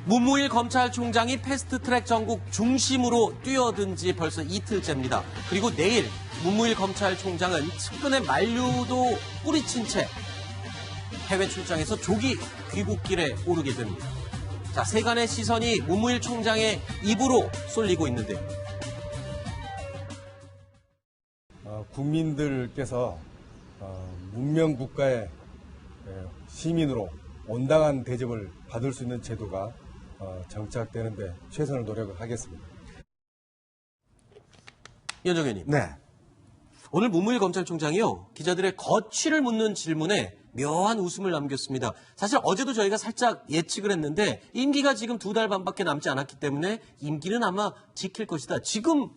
문무일 검찰총장이 패스트트랙 전국 중심으로 뛰어든 지 벌써 이틀째입니다. 그리고 내일 문무일 검찰총장은 측근의 만류도 뿌리친 채 해외 출장에서 조기 귀국길에 오르게 됩니다. 자, 세간의 시선이 문무일 총장의 입으로 쏠리고 있는데요. 국민들께서 문명 국가의 시민으로 온당한 대접을 받을 수 있는 제도가 정착되는데 최선을 노력하겠습니다. 이현정 의원님. 네. 오늘 문무일 검찰총장이요, 기자들의 거취를 묻는 질문에 묘한 웃음을 남겼습니다. 사실 어제도 저희가 살짝 예측을 했는데 임기가 지금 2달 반밖에 남지 않았기 때문에 임기는 아마 지킬 것이다. 지금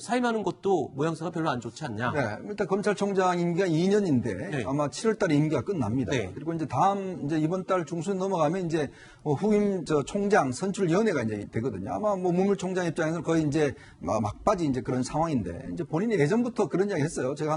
사임하는 것도 모양새가 별로 안 좋지 않냐? 네. 일단 검찰총장 임기가 2년인데 네. 아마 7월 달에 임기가 끝납니다. 네. 그리고 이제 이번 달 중순 넘어가면 이제 후임 총장 선출위원회가 이제 되거든요. 아마 문무일 총장 입장에서는 거의 이제 막바지 이제 그런 상황인데 이제 본인이 예전부터 그런 이야기 했어요. 제가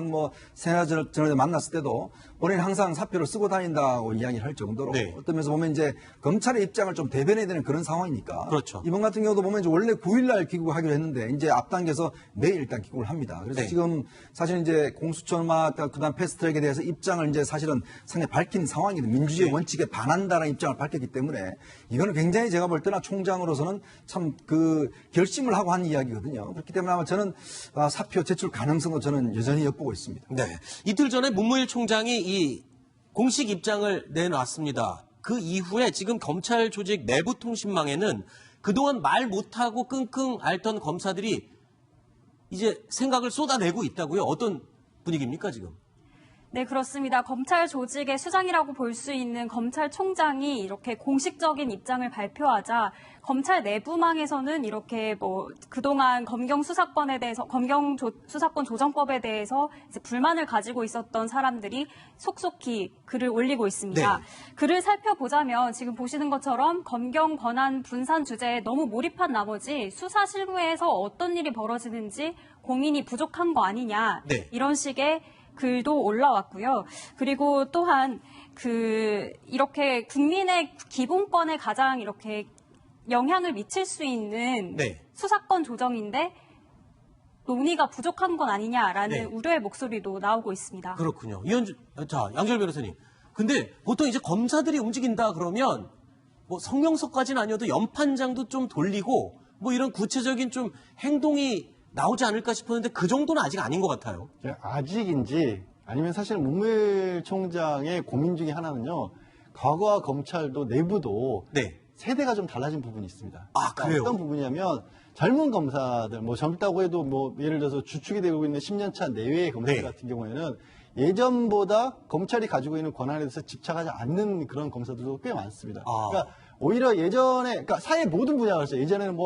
세나 전에 만났을 때도 본인이 항상 사표를 쓰고 다닌다고 이야기를 할 정도로 네. 어떤 면에서 보면 이제 검찰의 입장을 좀 대변해야 되는 그런 상황이니까. 그렇죠. 이번 같은 경우도 보면 이제 원래 9일날 귀국하기로 했는데 이제 앞당겨서 내일 일단 귀국을 합니다. 그래서 네. 지금 사실 이제 공수처나 그다음 패스트트랙에 대해서 입장을 이제 사실은 상당히 밝힌 상황이거든요. 민주주의 네. 원칙에 반한다는 입장을 밝혔기 때문에 이거는 굉장히 제가 볼 때나 총장으로서는 참 결심을 하고 한 이야기거든요. 그렇기 때문에 아마 저는 사표 제출 가능성도 저는 여전히 엿보고 있습니다. 네. 이틀 전에 문무일 총장이 이 공식 입장을 내놨습니다. 그 이후에 지금 검찰 조직 내부 통신망에는 그동안 말 못하고 끙끙 앓던 검사들이 이제 생각을 쏟아내고 있다고요? 어떤 분위기입니까, 지금? 네, 그렇습니다. 검찰 조직의 수장이라고 볼 수 있는 검찰총장이 이렇게 공식적인 입장을 발표하자 검찰 내부망에서는 이렇게 그동안 검경 수사권 조정법에 대해서 이제 불만을 가지고 있었던 사람들이 속속히 글을 올리고 있습니다. 네. 글을 살펴보자면 지금 보시는 것처럼 검경 권한 분산 주제에 너무 몰입한 나머지 수사 실무에서 어떤 일이 벌어지는지 공인이 부족한 거 아니냐. 네. 이런 식의 글도 올라왔고요. 그리고 또한 이렇게 국민의 기본권에 가장 이렇게 영향을 미칠 수 있는 네. 수사권 조정인데 논의가 부족한 건 아니냐라는 네. 우려의 목소리도 나오고 있습니다. 그렇군요. 양절 변호사님. 근데 보통 이제 검사들이 움직인다 그러면 성명서까지는 아니어도 연판장도 좀 돌리고 이런 구체적인 좀 행동이 나오지 않을까 싶었는데 그 정도는 아직 아닌 것 같아요. 아직인지 아니면 사실 문무일 총장의 고민 중에 하나는요. 과거와 검찰도 내부도 네. 세대가 좀 달라진 부분이 있습니다. 아, 그래요? 어떤 부분이냐면 젊은 검사들, 젊다고 해도 예를 들어서 주축이 되고 있는 10년 차 내외의 검사들 네. 같은 경우에는 예전보다 검찰이 가지고 있는 권한에 대해서 집착하지 않는 그런 검사들도 꽤 많습니다. 아. 그러니까 오히려 그러니까 사회 모든 분야가 그랬어요. 예전에는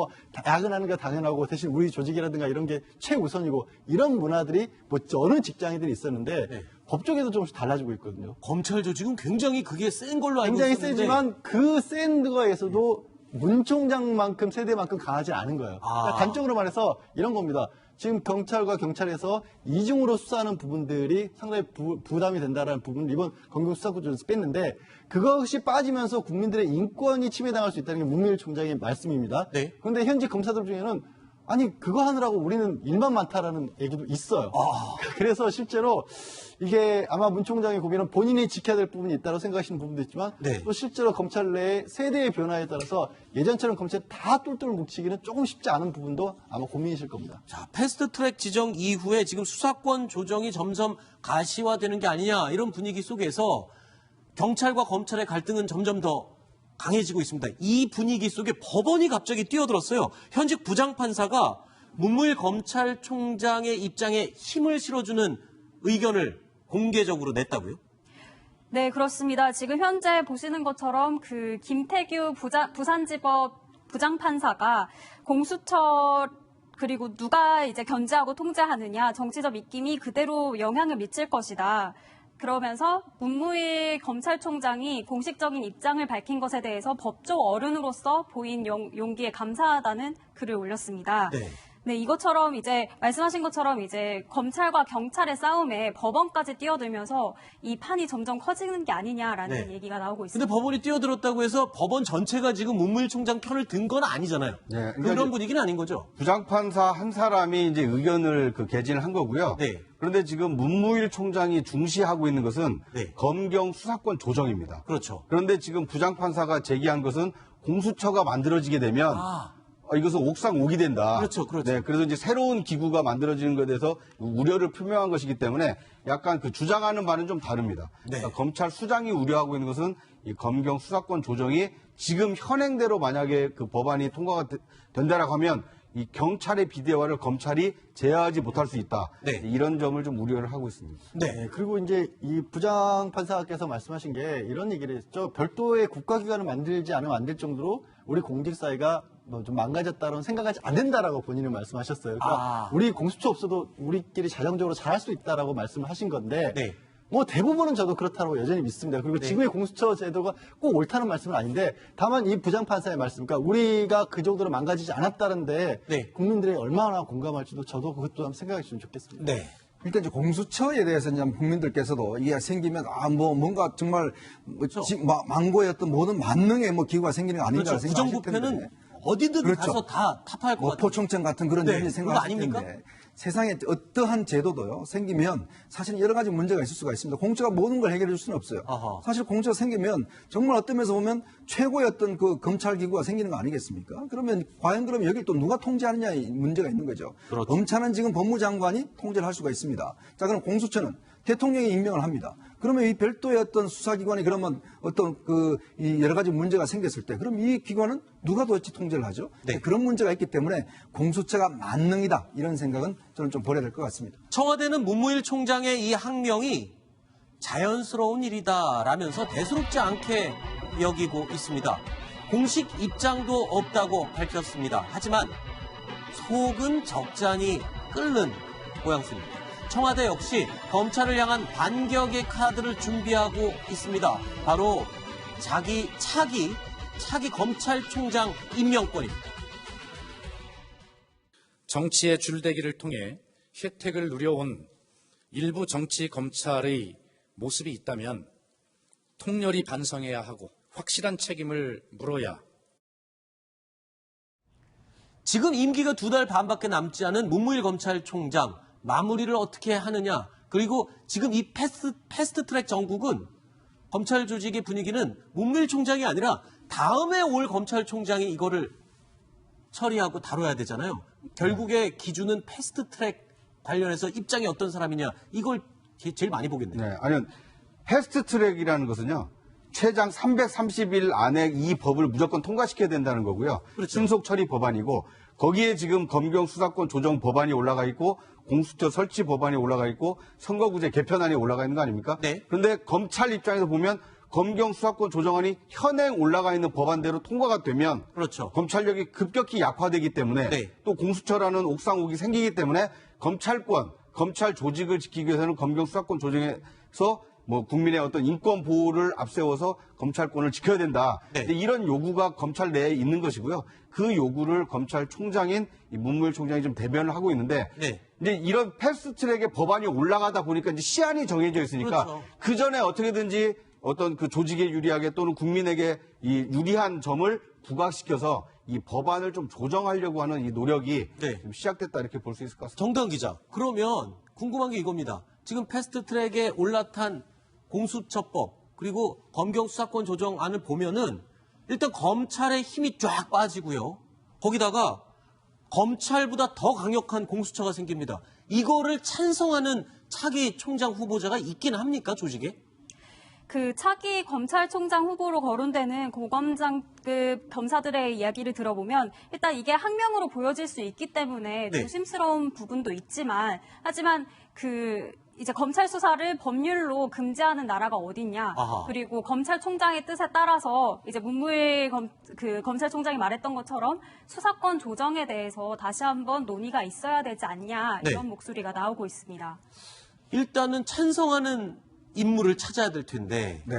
야근하는 게 당연하고 대신 우리 조직이라든가 이런 게 최우선이고 이런 문화들이 어느 직장인들이 있었는데 네. 법조계도 조금씩 달라지고 있거든요. 검찰 조직은 굉장히 그게 센 걸로 알고 굉장히 있었는데 세지만 그 센 거에서도 문 총장만큼 세대만큼 강하지 않은 거예요. 그러니까 단적으로 말해서 이런 겁니다. 지금 경찰과 경찰에서 이중으로 수사하는 부분들이 상당히 부담이 된다라는 부분을 이번 검경 수사권조에서 뺐는데 그것이 빠지면서 국민들의 인권이 침해당할 수 있다는 게 문무일 총장의 말씀입니다. 네. 그런데 현재 검사들 중에는 아니 그거 하느라고 우리는 일만 많다라는 얘기도 있어요. 그래서 실제로 이게 아마 문 총장의 고민은 본인이 지켜야 될 부분이 있다고 생각하시는 부분도 있지만 네. 또 실제로 검찰 내의 세대의 변화에 따라서 예전처럼 검찰이 다 똘똘 뭉치기는 조금 쉽지 않은 부분도 아마 고민이실 겁니다. 자, 패스트트랙 지정 이후에 지금 수사권 조정이 점점 가시화되는 게 아니냐 이런 분위기 속에서 경찰과 검찰의 갈등은 점점 더 강해지고 있습니다. 이 분위기 속에 법원이 갑자기 뛰어들었어요. 현직 부장판사가 문무일 검찰총장의 입장에 힘을 실어주는 의견을 공개적으로 냈다고요? 네, 그렇습니다. 지금 현재 보시는 것처럼 김태규 부산지법 부장판사가 공수처 그리고 누가 이제 견제하고 통제하느냐 정치적 입김이 그대로 영향을 미칠 것이다. 그러면서 문무일 검찰총장이 공식적인 입장을 밝힌 것에 대해서 법조 어른으로서 보인 용기에 감사하다는 글을 올렸습니다. 네. 네, 이것처럼 이제 말씀하신 것처럼 이제 검찰과 경찰의 싸움에 법원까지 뛰어들면서 이 판이 점점 커지는 게 아니냐라는 네. 얘기가 나오고 근데 있습니다. 법원이 뛰어들었다고 해서 법원 전체가 지금 문무일 총장 편을 든 건 아니잖아요. 네, 그러니까 그런 이제 분위기는 아닌 거죠. 부장판사 한 사람이 이제 의견을 개진을 한 거고요. 네. 그런데 지금 문무일 총장이 중시하고 있는 것은 네. 검경 수사권 조정입니다. 그렇죠. 그런데 지금 부장판사가 제기한 것은 공수처가 만들어지게 되면 이것은 옥상 옥이 된다. 그렇죠, 그렇죠. 네, 그래서 이제 새로운 기구가 만들어지는 것에 대해서 우려를 표명한 것이기 때문에 약간 그 주장하는 바는 좀 다릅니다. 네. 그러니까 검찰 수장이 우려하고 있는 것은 이 검경 수사권 조정이 지금 현행대로 만약에 그 법안이 통과가 된다라고 하면 이 경찰의 비대화를 검찰이 제어하지 못할 수 있다. 네. 이런 점을 좀 우려를 하고 있습니다. 네. 그리고 이제 이 부장 판사께서 말씀하신 게 이런 얘기를 했죠. 별도의 국가기관을 만들지 않으면 안 될 정도로 우리 공직사회가 뭐 좀 망가졌다는 생각하지 않는다라고 본인은 말씀하셨어요. 그러니까 우리 공수처 없어도 우리끼리 자정적으로 잘할 수 있다라고 말씀을 하신 건데 네. 뭐 대부분은 저도 그렇다고 여전히 믿습니다. 그리고 지금의 공수처 제도가 꼭 옳다는 말씀은 아닌데 다만 이 부장판사의 말씀, 그러니까 우리가 그 정도로 망가지지 않았다는데 네. 국민들이 얼마나 공감할지도 저도 그것도 한번 생각해 주시면 좋겠습니다. 네. 일단 이제 공수처에 대해서 이제 국민들께서도 이게 생기면 뭔가 정말 망고였던 모든 만능의 기구가 생기는 거 아닌가 그렇죠. 생각하실 부정부패는 텐데. 어디든 그렇죠. 가서 다 타파할 것 같아요. 포청천 같은 그런 네, 일이 그거 생각하실 아닙니까? 텐데 세상에 어떠한 제도도요 생기면 사실 여러 가지 문제가 있을 수가 있습니다. 공처가 모든 걸 해결해 줄 수는 없어요. 아하. 사실 공처가 생기면 정말 어떤 면에서 보면 최고의 어떤 그 검찰 기구가 생기는 거 아니겠습니까? 그러면 과연 여기를 또 누가 통제하느냐 이 문제가 있는 거죠. 그렇죠. 검찰은 지금 법무장관이 통제를 할 수가 있습니다. 자, 그럼 공수처는 대통령이 임명을 합니다. 그러면 이 별도의 어떤 수사기관이 그러면 어떤 이 여러 가지 문제가 생겼을 때 그럼 이 기관은 누가 도대체 통제를 하죠? 네. 그런 문제가 있기 때문에 공수처가 만능이다 이런 생각은 저는 좀 버려야 될 것 같습니다. 청와대는 문무일 총장의 이 항명이 자연스러운 일이다라면서 대수롭지 않게 여기고 있습니다. 공식 입장도 없다고 밝혔습니다. 하지만 속은 적잖이 끓는 모양새입니다. 청와대 역시 검찰을 향한 반격의 카드를 준비하고 있습니다. 바로 차기 검찰총장 임명권입니다. 정치의 줄대기를 통해 혜택을 누려온 일부 정치 검찰의 모습이 있다면 통렬히 반성해야 하고 확실한 책임을 물어야. 지금 임기가 2달 반밖에 남지 않은 문무일 검찰총장 마무리를 어떻게 하느냐, 그리고 지금 이 패스트트랙 정국은 검찰 조직의 분위기는 문무일 총장이 아니라 다음에 올 검찰총장이 이거를 처리하고 다뤄야 되잖아요. 결국의 기준은 패스트트랙 관련해서 입장이 어떤 사람이냐, 이걸 제일 많이 보겠네요. 네, 아니요. 패스트트랙이라는 것은요. 최장 330일 안에 이 법을 무조건 통과시켜야 된다는 거고요. 그렇죠. 신속 처리 법안이고 거기에 지금 검경 수사권 조정 법안이 올라가 있고 공수처 설치 법안이 올라가 있고 선거구제 개편안이 올라가 있는 거 아닙니까? 네. 그런데 검찰 입장에서 보면 검경 수사권 조정안이 현행 올라가 있는 법안대로 통과가 되면 그렇죠. 검찰력이 급격히 약화되기 때문에 네. 또 공수처라는 옥상옥이 생기기 때문에 검찰권, 검찰 조직을 지키기 위해서는 검경 수사권 조정에서 국민의 어떤 인권 보호를 앞세워서 검찰권을 지켜야 된다. 네. 이런 요구가 검찰 내에 있는 것이고요. 그 요구를 검찰총장인 이 문무일 총장이 좀 대변을 하고 있는데 네. 이제 이런 패스트트랙의 법안이 올라가다 보니까 이제 시한이 정해져 있으니까 그렇죠. 그 전에 어떻게든지 어떤 그 조직에 유리하게 또는 국민에게 이 유리한 점을 부각시켜서 이 법안을 좀 조정하려고 하는 이 노력이 네. 좀 시작됐다 이렇게 볼 수 있을 것 같습니다. 정다은 기자, 그러면 궁금한 게 이겁니다. 지금 패스트트랙에 올라탄 공수처법 그리고 검경 수사권 조정안을 보면은 일단 검찰의 힘이 쫙 빠지고요. 거기다가 검찰보다 더 강력한 공수처가 생깁니다. 이거를 찬성하는 차기 총장 후보자가 있긴 합니까, 조직에? 그 차기 검찰총장 후보로 거론되는 고검장급 검사들의 이야기를 들어보면 일단 이게 항명으로 보여질 수 있기 때문에 네. 조심스러운 부분도 있지만 하지만 이제 검찰 수사를 법률로 금지하는 나라가 어딨냐. 아하. 그리고 검찰총장의 뜻에 따라서 이제 문무일 검찰총장이 말했던 것처럼 수사권 조정에 대해서 다시 한번 논의가 있어야 되지 않냐. 네. 이런 목소리가 나오고 있습니다. 일단은 찬성하는 인물을 찾아야 될 텐데 네.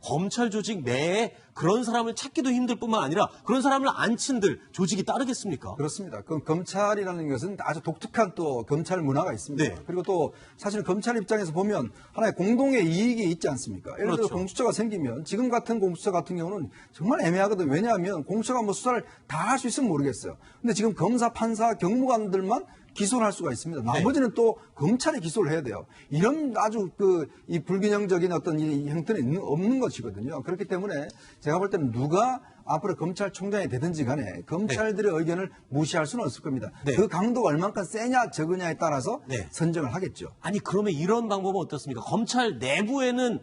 검찰 조직 내에 그런 사람을 찾기도 힘들 뿐만 아니라 그런 사람을 안 친들 조직이 따르겠습니까? 그렇습니다. 그 검찰이라는 것은 아주 독특한 또 검찰 문화가 있습니다. 네. 그리고 또 사실 검찰 입장에서 보면 하나의 공동의 이익이 있지 않습니까? 예를 들어 그렇죠. 공수처가 생기면 지금 같은 공수처 같은 경우는 정말 애매하거든요. 왜냐하면 공수처가 뭐 수사를 다 할 수 있으면 모르겠어요. 근데 지금 검사, 판사, 경무관들만 기소를 할 수가 있습니다. 나머지는 또 검찰이 기소를 해야 돼요. 이런 아주 이 불균형적인 어떤 이 형태는 없는 것이거든요. 그렇기 때문에 제가 볼 때는 누가 앞으로 검찰총장이 되든지 간에 검찰들의 의견을 무시할 수는 없을 겁니다. 네. 그 강도가 얼만큼 세냐 적으냐에 따라서 네. 선정을 하겠죠. 아니 그러면 이런 방법은 어떻습니까? 검찰 내부에는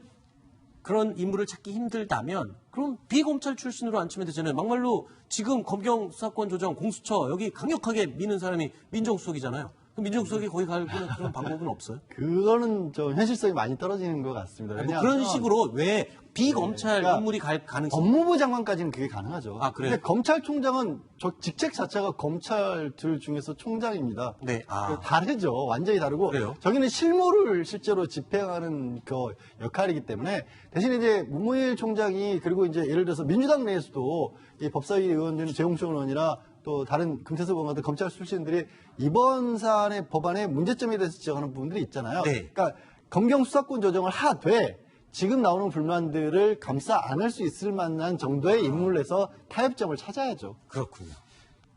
그런 인물을 찾기 힘들다면 그럼 비검찰 출신으로 앉히면 되잖아요. 막말로 지금 검경 수사권 조정 공수처 여기 강력하게 미는 사람이 민정수석이잖아요. 그럼 민정수석이 거기 갈 그런 방법은 없어요? 그거는 좀 현실성이 많이 떨어지는 것 같습니다. 뭐 왜냐하면 그런 식으로 왜 비검찰 그러니까 인물이 갈 가능성? 법무부 장관까지는 그게 가능하죠. 아, 그래요? 근데 검찰총장은 저 직책 자체가 검찰들 중에서 총장입니다. 네. 아. 다르죠. 완전히 다르고. 그래요? 저기는 실무를 실제로 집행하는 그 역할이기 때문에 대신에 이제 문무일 총장이 그리고 이제 예를 들어서 민주당 내에서도 이 법사위 의원들은 재홍천 의원이나 또 다른 금태섭 의원 같은 검찰 출신들이 이번 사안의 법안의 문제점에 대해서 지적하는 부분들이 있잖아요. 네. 그러니까 검경 수사권 조정을 하되 지금 나오는 불만들을 감싸 안을 수 있을 만한 정도의 인물을 내서 타협점을 찾아야죠. 그렇군요.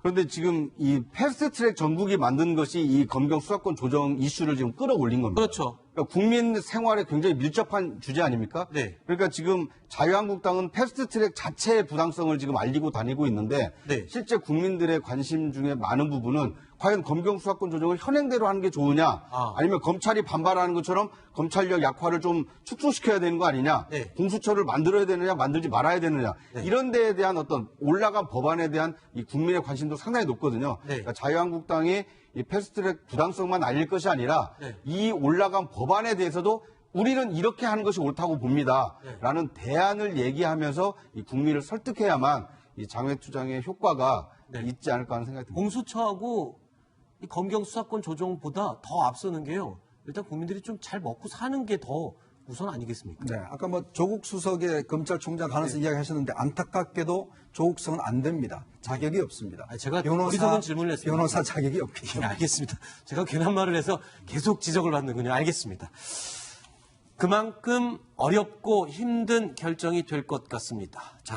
그런데 지금 이 패스트트랙 전국이 만든 것이 이 검경 수사권 조정 이슈를 지금 끌어올린 겁니다. 그렇죠. 그러니까 국민 생활에 굉장히 밀접한 주제 아닙니까? 네. 그러니까 지금 자유한국당은 패스트트랙 자체의 부당성을 지금 알리고 다니고 있는데 네. 실제 국민들의 관심 중에 많은 부분은 과연 검경 수사권 조정을 현행대로 하는 게 좋으냐, 아니면 검찰이 반발하는 것처럼 검찰력 약화를 좀 축소시켜야 되는 거 아니냐, 네. 공수처를 만들어야 되느냐, 만들지 말아야 되느냐, 이런 데에 대한 어떤 올라간 법안에 대한 이 국민의 관심도 상당히 높거든요. 네. 그러니까 자유한국당이 이 패스트트랙 부당성만 알릴 것이 아니라 네. 이 올라간 법안에 대해서도 우리는 이렇게 하는 것이 옳다고 봅니다. 라는 대안을 얘기하면서 이 국민을 설득해야만 이 장외투쟁의 효과가 있지 않을까 하는 생각이 듭니다. 공수처하고 이 검경 수사권 조정보다 더 앞서는 게요. 일단 국민들이 좀 잘 먹고 사는 게 더 우선 아니겠습니까? 네, 아까 뭐 조국 수석의 검찰총장 가능성 이야기하셨는데 안타깝게도 조국 수석은 안 됩니다. 자격이 없습니다. 아니, 제가 어리석은 질문을 했습니다. 변호사 자격이 없기 네, 때문에. 알겠습니다. 제가 괜한 말을 해서 계속 지적을 받는군요. 알겠습니다. 그만큼 어렵고 힘든 결정이 될 것 같습니다. 자,